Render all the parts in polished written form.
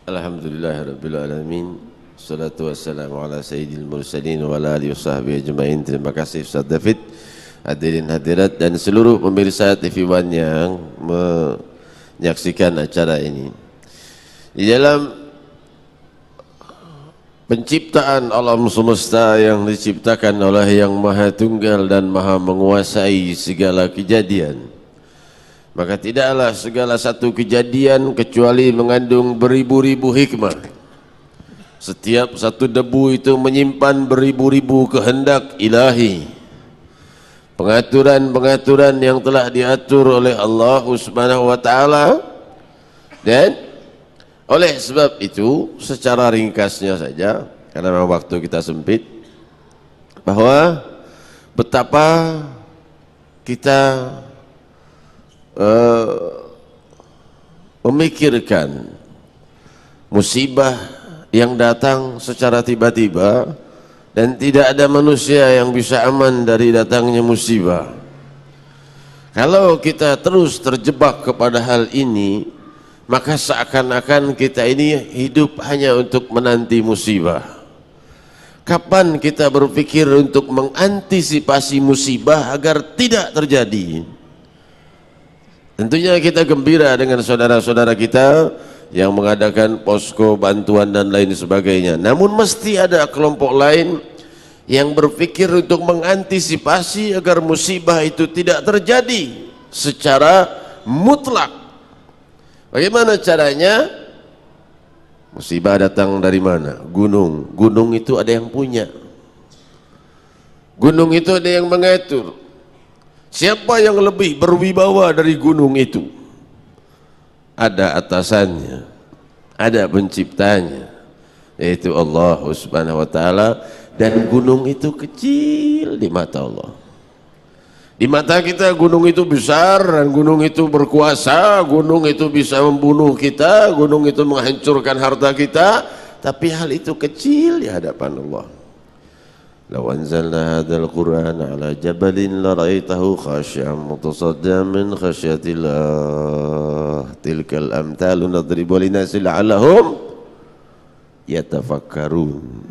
Alhamdulillahirabbil alamin. Salatu wassalamu ala sayyidil mursalin wa ala alihi washabbihi ajmain. Terima kasih Ustaz David, hadirin hadirat dan seluruh pemirsa TV One yang menyaksikan acara ini. Di dalam penciptaan alam semesta yang diciptakan oleh Yang Maha Tunggal dan Maha Menguasai segala kejadian, maka tidaklah segala satu kejadian kecuali mengandung beribu-ribu hikmah. Setiap satu debu itu menyimpan beribu-ribu kehendak ilahi, pengaturan-pengaturan yang telah diatur oleh Allah Subhanahu wa taala. Dan oleh sebab itu, secara ringkasnya saja, karena memang waktu kita sempit, bahwa betapa kita memikirkan musibah yang datang secara tiba-tiba dan tidak ada manusia yang bisa aman dari datangnya musibah. Kalau kita terus terjebak kepada hal ini, maka seakan-akan kita ini hidup hanya untuk menanti musibah. Kapan kita berpikir untuk mengantisipasi musibah agar tidak terjadi? Tentunya kita gembira dengan saudara-saudara kita yang mengadakan posko bantuan dan lain sebagainya. Namun mesti ada kelompok lain yang berpikir untuk mengantisipasi agar musibah itu tidak terjadi secara mutlak. Bagaimana caranya? Musibah datang dari mana? Gunung. Gunung itu ada yang punya. Gunung itu ada yang mengatur. Siapa yang lebih berwibawa dari gunung itu? Ada atasannya, ada penciptanya, yaitu Allah Subhanahu wa taala. Dan gunung itu kecil di mata Allah. Di mata kita gunung itu besar, dan gunung itu berkuasa, gunung itu bisa membunuh kita, gunung itu menghancurkan harta kita, tapi hal itu kecil di hadapan Allah. Law anzalna hadzal Qur'ana 'ala jabalin la ra'aitahu khashi'an mutasaddian min khasyatillah. Tilkal amthalu nadribu linnasi la'allahum yatafakkarun.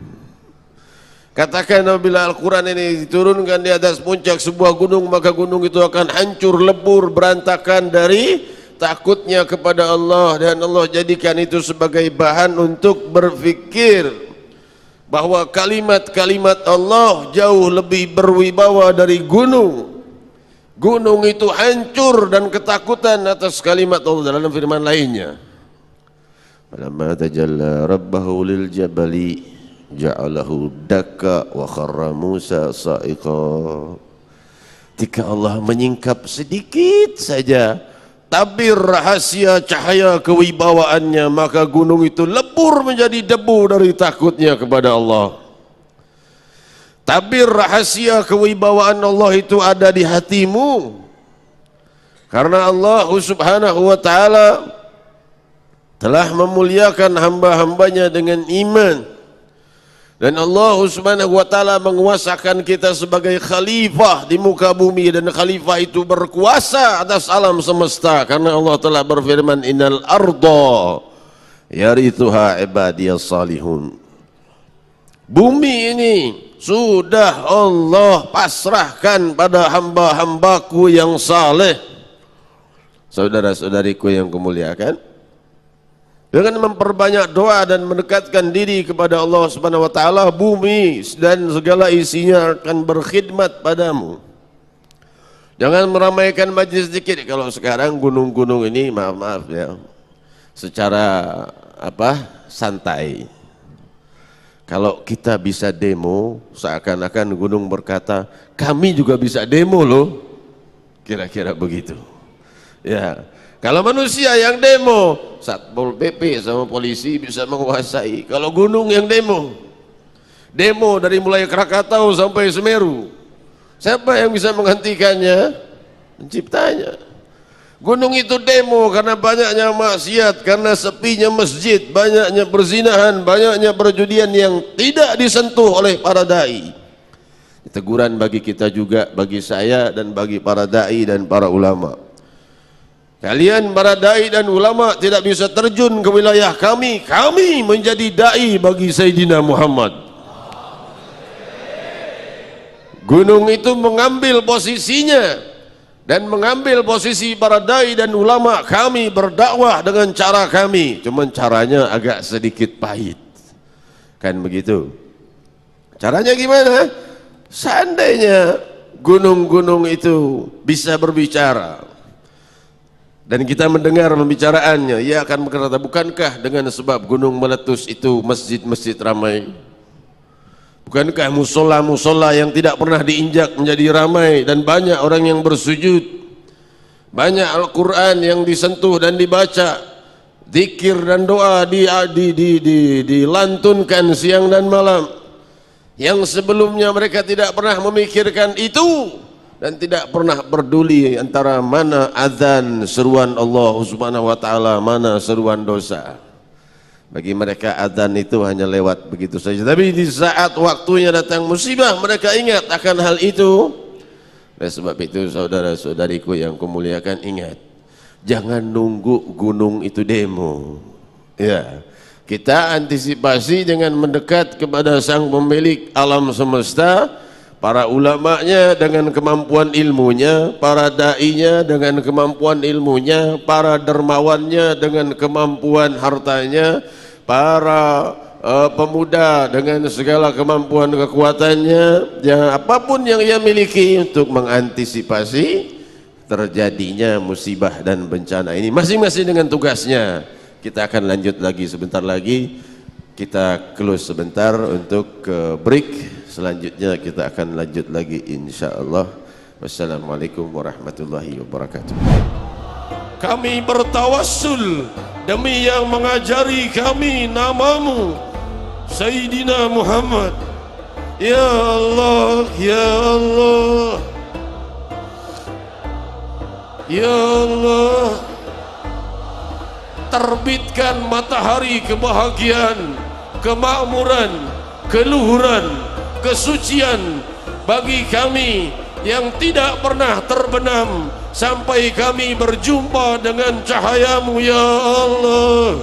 Katakan apabila Al-Quran ini diturunkan di atas puncak sebuah gunung, maka gunung itu akan hancur, lebur, berantakan dari takutnya kepada Allah. Dan Allah jadikan itu sebagai bahan untuk berfikir bahwa kalimat-kalimat Allah jauh lebih berwibawa dari gunung. Gunung itu hancur dan ketakutan atas kalimat Allah dalam firman lainnya. Falamma tajalla rabbahu lil jabali ja'alahu dakka wa kharra Musa sa'iqa. Ketika Allah menyingkap sedikit saja tabir rahasia cahaya kewibawaannya, maka gunung itu lebur menjadi debu dari takutnya kepada Allah. Tabir rahasia kewibawaan Allah itu ada di hatimu, karena Allah Subhanahu wa taala telah memuliakan hamba-hambanya dengan iman. Dan Allah Subhanahu wa taala menguasakan kita sebagai khalifah di muka bumi, dan khalifah itu berkuasa atas alam semesta karena Allah telah berfirman, innal arda yarithuha ibadiyas salihun. Bumi ini sudah Allah pasrahkan pada hamba-hambaku yang saleh. Saudara-saudariku yang kumuliakan, dengan memperbanyak doa dan mendekatkan diri kepada Allah Subhanahu wa taala, bumi dan segala isinya akan berkhidmat padamu. Jangan meramaikan majlis sedikit. Kalau sekarang gunung-gunung ini maaf ya, secara santai. Kalau kita bisa demo, seakan-akan gunung berkata, kami juga bisa demo loh. Kira-kira begitu. Ya. Kalau manusia yang demo, Satpol PP sama polisi bisa menguasai. Kalau gunung yang demo dari mulai Krakatau sampai Semeru, siapa yang bisa menghentikannya? Penciptanya. Gunung itu demo karena banyaknya maksiat, karena sepinya masjid, banyaknya perzinahan, banyaknya perjudian yang tidak disentuh oleh para dai. Teguran bagi kita juga, bagi saya dan bagi para dai dan para ulama. Kalian para dai dan ulama tidak bisa terjun ke wilayah kami. Kami menjadi dai bagi Sayyidina Muhammad. Gunung itu mengambil posisinya dan mengambil posisi para dai dan ulama. Kami berdakwah dengan cara kami, cuman caranya agak sedikit pahit. Kan begitu. Caranya gimana? Seandainya gunung-gunung itu bisa berbicara dan kita mendengar pembicaraannya, ia akan berkata, bukankah dengan sebab gunung meletus itu masjid-masjid ramai? Bukankah musola-musola yang tidak pernah diinjak menjadi ramai dan banyak orang yang bersujud? Banyak Al-Quran yang disentuh dan dibaca, zikir dan doa dilantunkan siang dan malam. Yang sebelumnya mereka tidak pernah memikirkan itu dan tidak pernah peduli antara mana azan seruan Allah Subhanahu wa taala, mana seruan dosa. Bagi mereka azan itu hanya lewat begitu saja. Tapi di saat waktunya datang musibah, mereka ingat akan hal itu. Dan sebab itu saudara-saudariku yang kumuliakan, ingat, jangan nunggu gunung itu demo. Ya, kita antisipasi dengan mendekat kepada sang pemilik alam semesta, para ulamanya dengan kemampuan ilmunya, para da'inya dengan kemampuan ilmunya, para dermawannya dengan kemampuan hartanya, para pemuda dengan segala kemampuan kekuatannya, ya, apapun yang ia miliki untuk mengantisipasi terjadinya musibah dan bencana ini, masing-masing dengan tugasnya. Kita akan lanjut lagi sebentar lagi, kita close sebentar untuk break. Selanjutnya kita akan lanjut lagi insyaallah. Wassalamualaikum warahmatullahi wabarakatuh. Kami bertawassul demi yang mengajari kami namamu Sayyidina Muhammad. Ya Allah, ya Allah, ya Allah, terbitkan matahari kebahagiaan, kemakmuran, keluhuran, kesucian bagi kami yang tidak pernah terbenam sampai kami berjumpa dengan cahayamu ya Allah.